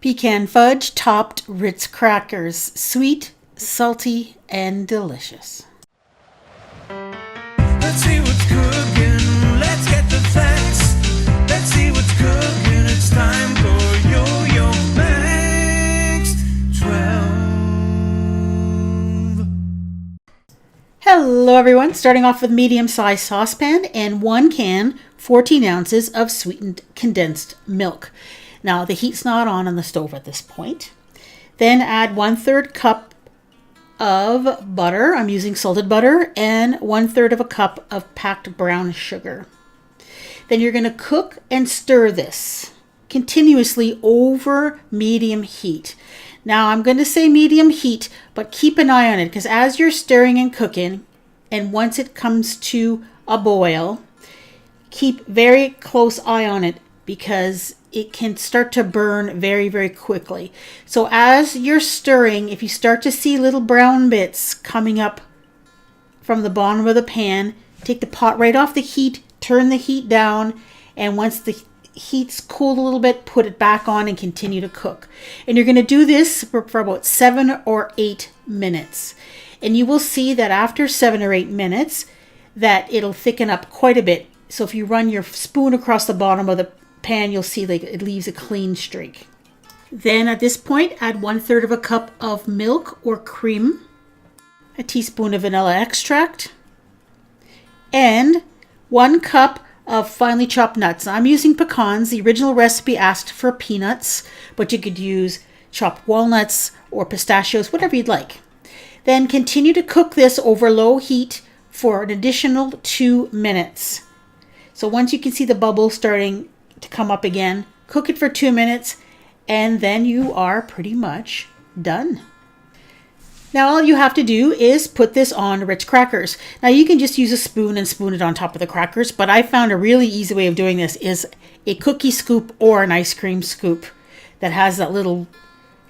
Pecan fudge topped Ritz crackers. Sweet, salty, and delicious. Let's see what's cooking. Let's get the facts. Let's see what's cooking. It's time for Yo-Yo Max 12. Hello everyone, starting off with medium-sized saucepan and 1 can, 14 ounces of sweetened condensed milk. Now the heat's not on the stove at this point. Then add 1/3 cup of butter. I'm using salted butter, and 1/3 of a cup of packed brown sugar. Then you're going to cook and stir this continuously over medium heat. Now I'm going to say medium heat, but keep an eye on it, because as you're stirring and cooking, and once it comes to a boil, keep very close eye on it, because it can start to burn very, very quickly. So as you're stirring, if you start to see little brown bits coming up from the bottom of the pan, take the pot right off the heat, turn the heat down, and once the heat's cooled a little bit, put it back on and continue to cook. And you're going to do this for about 7 or 8 minutes. And you will see that after 7 or 8 minutes that it'll thicken up quite a bit. So if you run your spoon across the bottom of the pan, you'll see like it leaves a clean streak. Then at this point, add 1/3 of a cup of milk or cream, a teaspoon of vanilla extract, and 1 cup of finely chopped nuts. Now, I'm using pecans. The original recipe asked for peanuts, but you could use chopped walnuts or pistachios, whatever you'd like. Then continue to cook this over low heat for an additional 2 minutes. So once you can see the bubbles starting to come up again, cook it for 2 minutes, and then you are pretty much done. Now all you have to do is put this on Ritz crackers. Now you can just use a spoon and spoon it on top of the crackers, but I found a really easy way of doing this is a cookie scoop or an ice cream scoop that has that little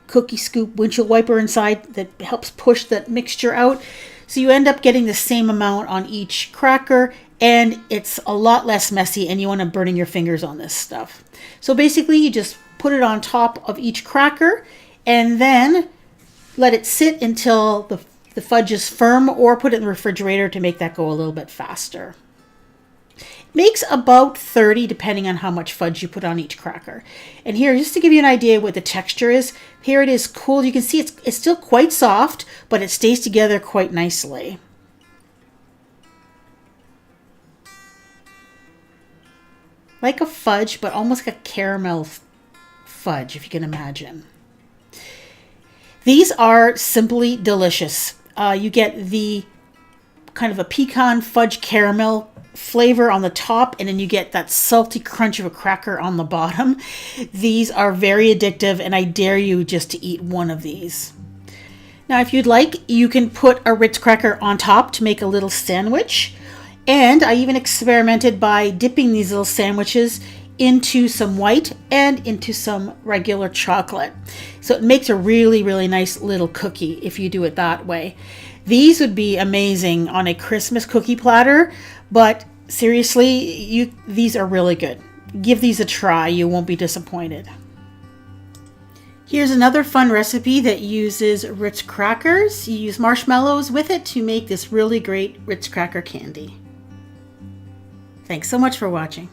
cookie scoop windshield wiper inside that helps push that mixture out. So you end up getting the same amount on each cracker, and it's a lot less messy, and you want to burning your fingers on this stuff. So basically you just put it on top of each cracker and then let it sit until the fudge is firm, or put it in the refrigerator to make that go a little bit faster. It makes about 30 depending on how much fudge you put on each cracker. And here, just to give you an idea what the texture is, here it is cooled. You can see it's still quite soft, but it stays together quite nicely. Like a fudge, but almost like a caramel fudge, if you can imagine. These are simply delicious. You get the kind of a pecan fudge caramel flavor on the top, and then you get that salty crunch of a cracker on the bottom. These are very addictive, and I dare you just to eat one of these. Now, if you'd like, you can put a Ritz cracker on top to make a little sandwich. And I even experimented by dipping these little sandwiches into some white and into some regular chocolate. So it makes a really, really nice little cookie if you do it that way. These would be amazing on a Christmas cookie platter, but seriously, these are really good. Give these a try. You won't be disappointed. Here's another fun recipe that uses Ritz crackers. You use marshmallows with it to make this really great Ritz cracker candy. Thanks so much for watching.